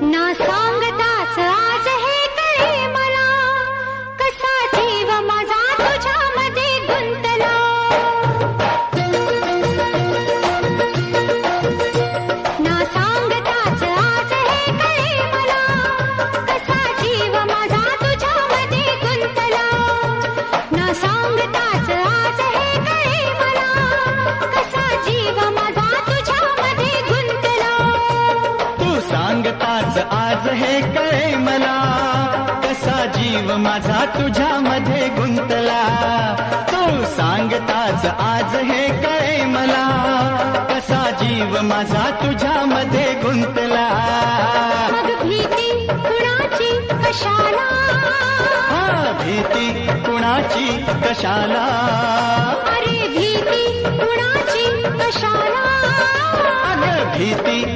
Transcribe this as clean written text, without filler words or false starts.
ना सांगताच आज हे कळे मला, कसा जीव माझा तुझ्यामध्ये गुंतला. ना सांगताच आज हे कळे मला, कसा जीव माझा तुझ्यामध्ये गुंतला. ना सांगताच आज हे कळे मला, कसा जीव माझा तुझ्यामध्ये गुंतला. तू सांगताच आज हे कळे मला, कसा जीव माझा तुझ्यामध्ये गुंतला. तू सांगताच आज हे कळे मला, कसा जीव माझा तुझ्यामध्ये गुंतला. मग भीती कुणाची कशाला, भीती कुणाची कशाला, अरे भीती कुणाची कशाला, अगं भीती